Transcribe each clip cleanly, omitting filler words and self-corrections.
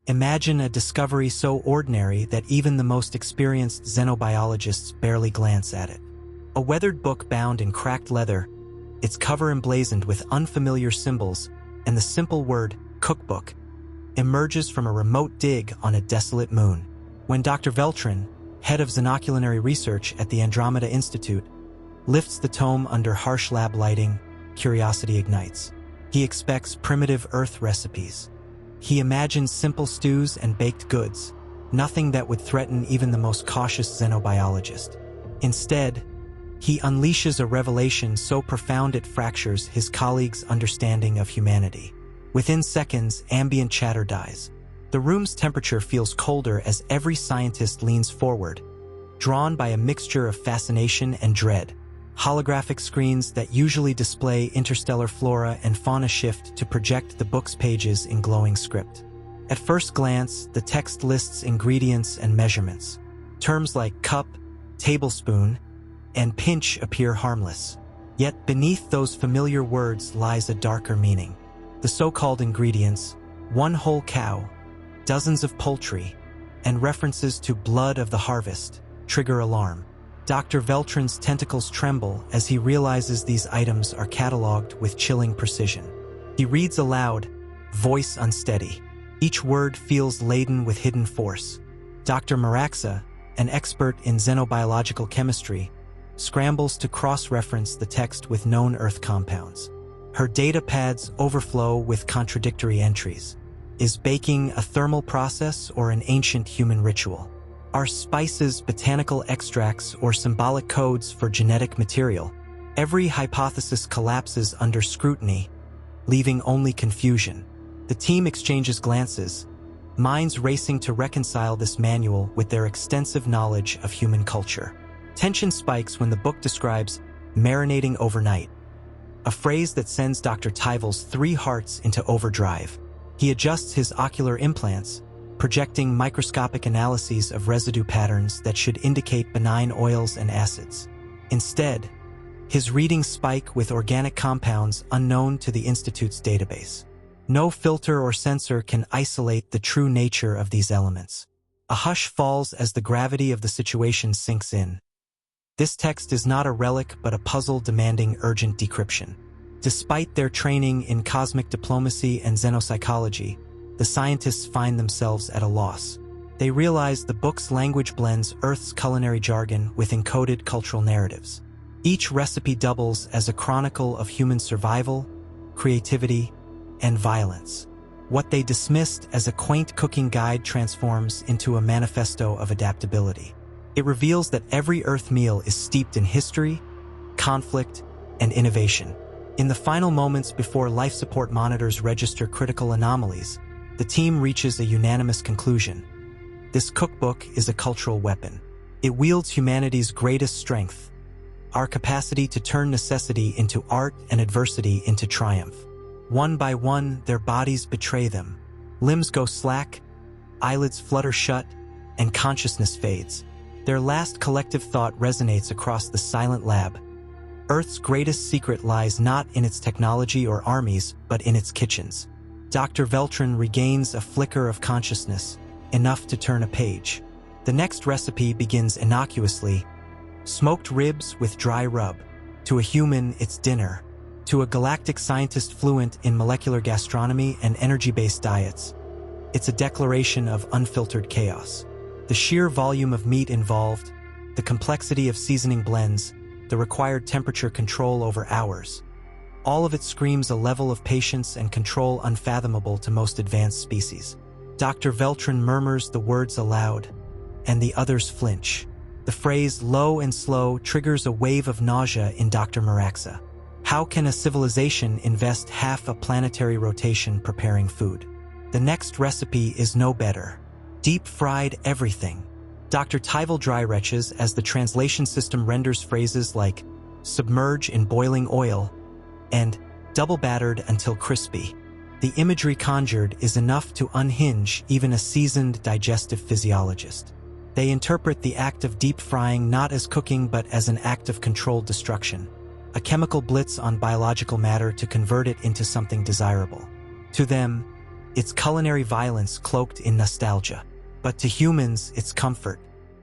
Imagine a discovery so ordinary that even the most experienced xenobiologists barely glance at it. A weathered book bound in cracked leather, its cover emblazoned with unfamiliar symbols, and the simple word, Cookbook, emerges from a remote dig on a desolate moon. When Dr. Veltrin, head of xenoculinary research at the Andromeda Institute, lifts the tome under harsh lab lighting, curiosity ignites. He expects primitive Earth recipes. He imagines simple stews and baked goods, nothing that would threaten even the most cautious xenobiologist. Instead, he unleashes a revelation so profound it fractures his colleagues' understanding of humanity. Within seconds, ambient chatter dies. The room's temperature feels colder as every scientist leans forward, drawn by a mixture of fascination and dread. Holographic screens that usually display interstellar flora and fauna shift to project the book's pages in glowing script. At first glance, the text lists ingredients and measurements. Terms like cup, tablespoon, and pinch appear harmless. Yet beneath those familiar words lies a darker meaning. The so-called ingredients, one whole cow, dozens of poultry, and references to blood of the harvest, trigger alarm. Dr. Veltrin's tentacles tremble as he realizes these items are cataloged with chilling precision. He reads aloud, voice unsteady. Each word feels laden with hidden force. Dr. Maraxa, an expert in xenobiological chemistry, scrambles to cross-reference the text with known Earth compounds. Her data pads overflow with contradictory entries. Is baking a thermal process or an ancient human ritual? Are spices botanical extracts or symbolic codes for genetic material? Every hypothesis collapses under scrutiny, leaving only confusion. The team exchanges glances, minds racing to reconcile this manual with their extensive knowledge of human culture. Tension spikes when the book describes marinating overnight, a phrase that sends Dr. Tyvel's 3 hearts into overdrive. He adjusts his ocular implants, projecting microscopic analyses of residue patterns that should indicate benign oils and acids. Instead, his readings spike with organic compounds unknown to the Institute's database. No filter or sensor can isolate the true nature of these elements. A hush falls as the gravity of the situation sinks in. This text is not a relic but a puzzle demanding urgent decryption. Despite their training in cosmic diplomacy and xenopsychology, the scientists find themselves at a loss. They realize the book's language blends Earth's culinary jargon with encoded cultural narratives. Each recipe doubles as a chronicle of human survival, creativity, and violence. What they dismissed as a quaint cooking guide transforms into a manifesto of adaptability. It reveals that every Earth meal is steeped in history, conflict, and innovation. In the final moments before life support monitors register critical anomalies, the team reaches a unanimous conclusion. This cookbook is a cultural weapon. It wields humanity's greatest strength, our capacity to turn necessity into art and adversity into triumph. One by one, their bodies betray them. Limbs go slack, eyelids flutter shut, and consciousness fades. Their last collective thought resonates across the silent lab. Earth's greatest secret lies not in its technology or armies, but in its kitchens. Dr. Veltrin regains a flicker of consciousness, enough to turn a page. The next recipe begins innocuously, smoked ribs with dry rub. To a human, it's dinner. To a galactic scientist fluent in molecular gastronomy and energy-based diets, it's a declaration of unfiltered chaos. The sheer volume of meat involved, the complexity of seasoning blends, the required temperature control over hours. All of it screams a level of patience and control unfathomable to most advanced species. Dr. Veltrin murmurs the words aloud, and the others flinch. The phrase low and slow triggers a wave of nausea in Dr. Maraxa. How can a civilization invest half a planetary rotation preparing food? The next recipe is no better. Deep-fried everything. Dr. Tyvel dry retches as the translation system renders phrases like submerge in boiling oil and double battered until crispy. The imagery conjured is enough to unhinge even a seasoned digestive physiologist. They interpret the act of deep frying not as cooking but as an act of controlled destruction, a chemical blitz on biological matter to convert it into something desirable. To them, It's culinary violence cloaked in nostalgia. But to humans, it's comfort.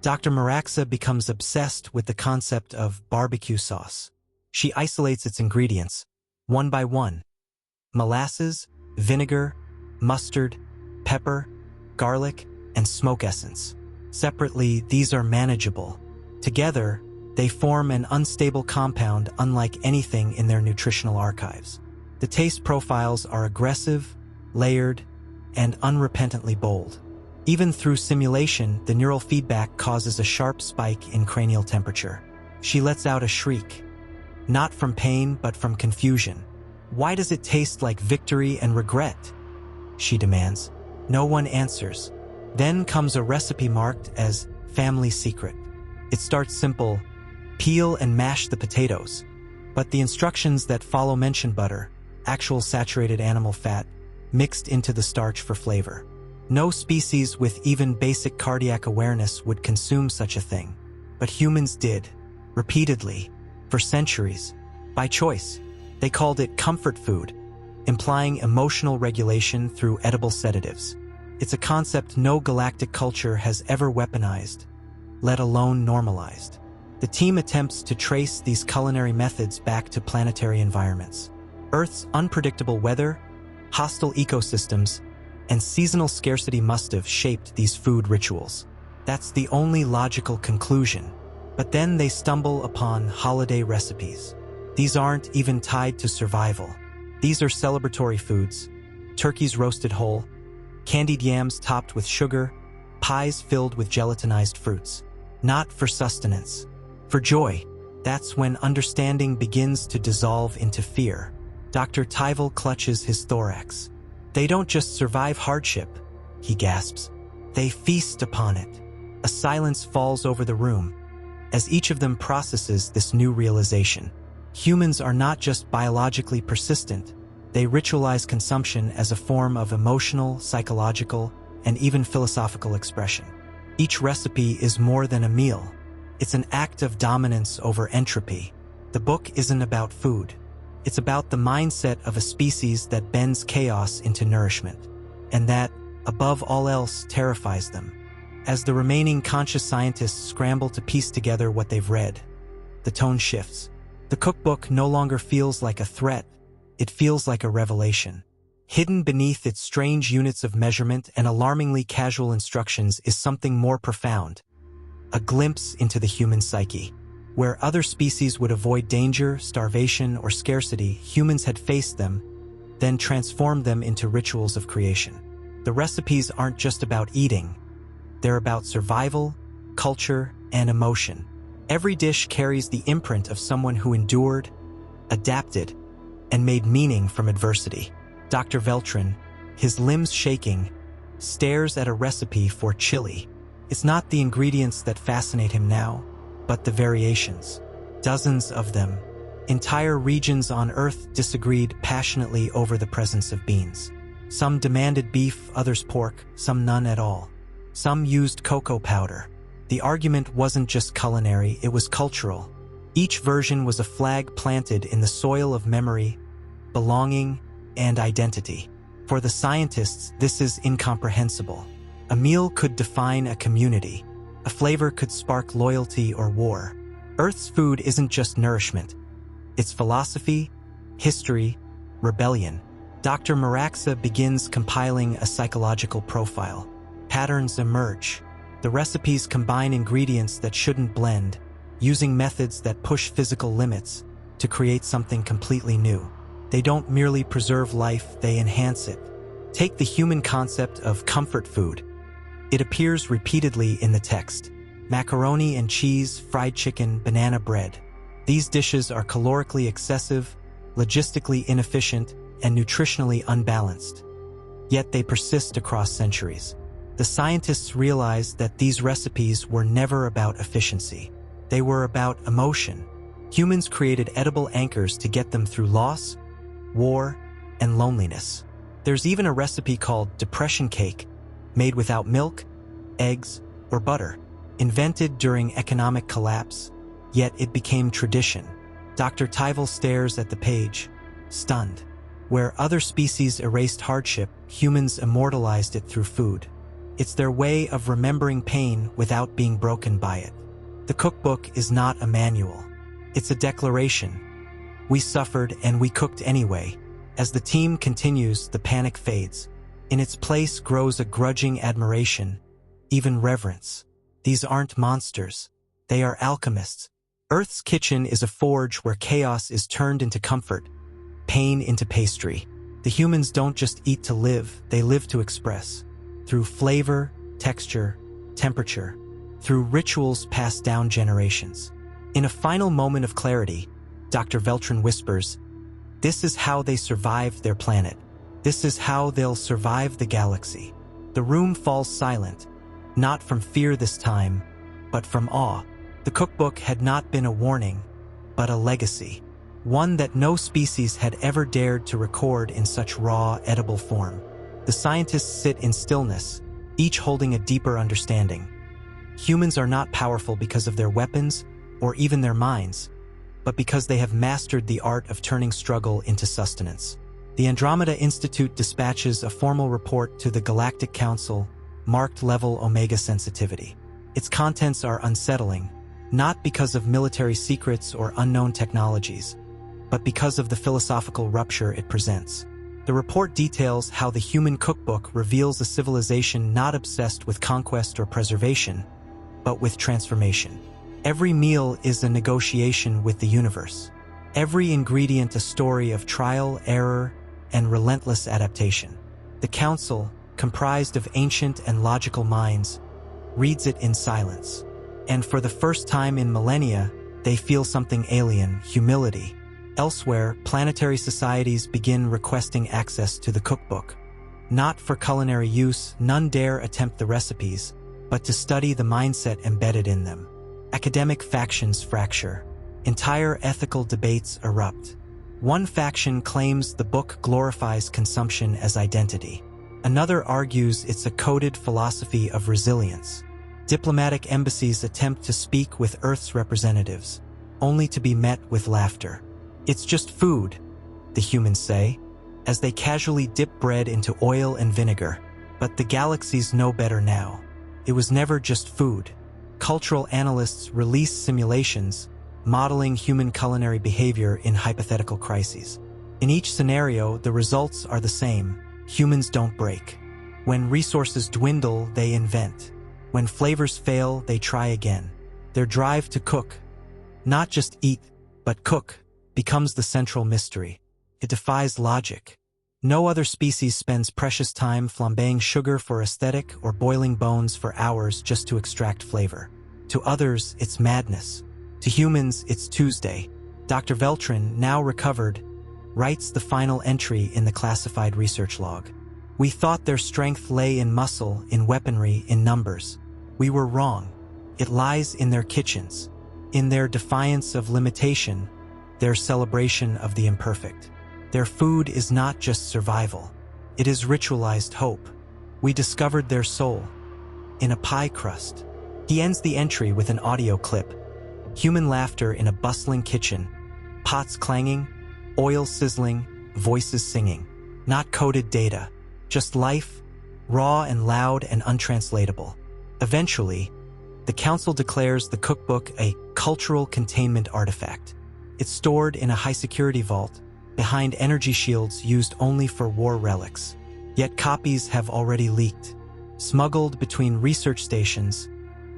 Dr. Maraxa becomes obsessed with the concept of barbecue sauce. She isolates its ingredients, one by one. Molasses, vinegar, mustard, pepper, garlic, and smoke essence. Separately, these are manageable. Together, they form an unstable compound unlike anything in their nutritional archives. The taste profiles are aggressive, layered, and unrepentantly bold. Even through simulation, the neural feedback causes a sharp spike in cranial temperature. She lets out a shriek. Not from pain, but from confusion. "Why does it taste like victory and regret?" she demands. No one answers. Then comes a recipe marked as family secret. It starts simple: peel and mash the potatoes. But the instructions that follow mention butter, actual saturated animal fat, mixed into the starch for flavor. No species with even basic cardiac awareness would consume such a thing. But humans did, repeatedly, for centuries, by choice. They called it comfort food, implying emotional regulation through edible sedatives. It's a concept no galactic culture has ever weaponized, let alone normalized. The team attempts to trace these culinary methods back to planetary environments. Earth's unpredictable weather, hostile ecosystems, and seasonal scarcity must have shaped these food rituals. That's the only logical conclusion. But then they stumble upon holiday recipes. These aren't even tied to survival. These are celebratory foods: turkeys roasted whole, candied yams topped with sugar, pies filled with gelatinized fruits. Not for sustenance, for joy. That's when understanding begins to dissolve into fear. Dr. Tyvel clutches his thorax. They don't just survive hardship, he gasps. They feast upon it. A silence falls over the room as each of them processes this new realization. Humans are not just biologically persistent, they ritualize consumption as a form of emotional, psychological, and even philosophical expression. Each recipe is more than a meal. It's an act of dominance over entropy. The book isn't about food. It's about the mindset of a species that bends chaos into nourishment, and that, above all else, terrifies them. As the remaining conscious scientists scramble to piece together what they've read, the tone shifts. The cookbook no longer feels like a threat, it feels like a revelation. Hidden beneath its strange units of measurement and alarmingly casual instructions is something more profound, a glimpse into the human psyche. Where other species would avoid danger, starvation, or scarcity, humans had faced them, then transformed them into rituals of creation. The recipes aren't just about eating. They're about survival, culture, and emotion. Every dish carries the imprint of someone who endured, adapted, and made meaning from adversity. Dr. Veltrin, his limbs shaking, stares at a recipe for chili. It's not the ingredients that fascinate him now, but the variations. Dozens of them. Entire regions on Earth disagreed passionately over the presence of beans. Some demanded beef, others pork, some none at all. Some used cocoa powder. The argument wasn't just culinary, it was cultural. Each version was a flag planted in the soil of memory, belonging, and identity. For the scientists, this is incomprehensible. A meal could define a community. A flavor could spark loyalty or war. Earth's food isn't just nourishment. It's philosophy, history, rebellion. Dr. Maraxa begins compiling a psychological profile. Patterns emerge. The recipes combine ingredients that shouldn't blend, using methods that push physical limits to create something completely new. They don't merely preserve life, they enhance it. Take the human concept of comfort food. It appears repeatedly in the text. Macaroni and cheese, fried chicken, banana bread. These dishes are calorically excessive, logistically inefficient, and nutritionally unbalanced. Yet they persist across centuries. The scientists realized that these recipes were never about efficiency. They were about emotion. Humans created edible anchors to get them through loss, war, and loneliness. There's even a recipe called depression cake, made without milk, eggs, or butter. Invented during economic collapse, yet it became tradition. Dr. Tyvel stares at the page, stunned. Where other species erased hardship, humans immortalized it through food. It's their way of remembering pain without being broken by it. The cookbook is not a manual. It's a declaration. We suffered and we cooked anyway. As the team continues, the panic fades. In its place grows a grudging admiration, even reverence. These aren't monsters. They are alchemists. Earth's kitchen is a forge where chaos is turned into comfort, pain into pastry. The humans don't just eat to live, they live to express. Through flavor, texture, temperature, through rituals passed down generations. In a final moment of clarity, Dr. Veltrin whispers, "This is how they survived their planet. This is how they'll survive the galaxy." The room falls silent, not from fear this time, but from awe. The cookbook had not been a warning, but a legacy. One that no species had ever dared to record in such raw, edible form. The scientists sit in stillness, each holding a deeper understanding. Humans are not powerful because of their weapons or even their minds, but because they have mastered the art of turning struggle into sustenance. The Andromeda Institute dispatches a formal report to the Galactic Council, marked level Omega sensitivity. Its contents are unsettling, not because of military secrets or unknown technologies, but because of the philosophical rupture it presents. The report details how the human cookbook reveals a civilization not obsessed with conquest or preservation, but with transformation. Every meal is a negotiation with the universe. Every ingredient a story of trial, error, and relentless adaptation. The council, comprised of ancient and logical minds, reads it in silence. And for the first time in millennia, they feel something alien, humility. Elsewhere, planetary societies begin requesting access to the cookbook. Not for culinary use, none dare attempt the recipes, but to study the mindset embedded in them. Academic factions fracture. Entire ethical debates erupt. One faction claims the book glorifies consumption as identity. Another argues it's a coded philosophy of resilience. Diplomatic embassies attempt to speak with Earth's representatives, only to be met with laughter. "It's just food," the humans say, as they casually dip bread into oil and vinegar. But the galaxies know better now. It was never just food. Cultural analysts release simulations, modeling human culinary behavior in hypothetical crises. In each scenario, the results are the same. Humans don't break. When resources dwindle, they invent. When flavors fail, they try again. Their drive to cook, not just eat, but cook, becomes the central mystery. It defies logic. No other species spends precious time flambeing sugar for aesthetic or boiling bones for hours just to extract flavor. To others, it's madness. To humans, it's Tuesday. Dr. Veltrin, now recovered, writes the final entry in the classified research log. "We thought their strength lay in muscle, in weaponry, in numbers. We were wrong. It lies in their kitchens, in their defiance of limitation, their celebration of the imperfect. Their food is not just survival. It is ritualized hope. We discovered their soul in a pie crust." He ends the entry with an audio clip. Human laughter in a bustling kitchen, pots clanging, oil sizzling, voices singing. Not coded data, just life, raw and loud and untranslatable. Eventually, the council declares the cookbook a cultural containment artifact. It's stored in a high-security vault, behind energy shields used only for war relics. Yet copies have already leaked, smuggled between research stations,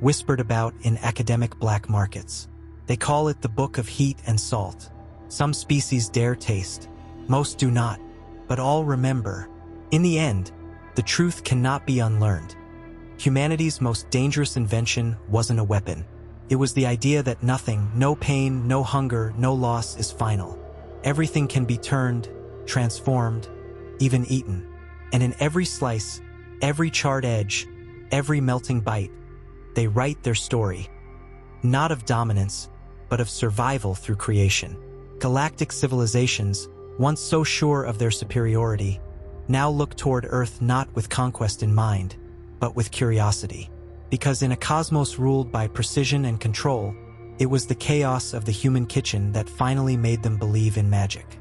whispered about in academic black markets. They call it the Book of Heat and Salt. Some species dare taste, most do not, but all remember. In the end, the truth cannot be unlearned. Humanity's most dangerous invention wasn't a weapon. It was the idea that nothing, no pain, no hunger, no loss is final. Everything can be turned, transformed, even eaten. And in every slice, every charred edge, every melting bite, they write their story. Not of dominance, but of survival through creation. Galactic civilizations, once so sure of their superiority, now look toward Earth not with conquest in mind, but with curiosity. Because in a cosmos ruled by precision and control, it was the chaos of the human kitchen that finally made them believe in magic.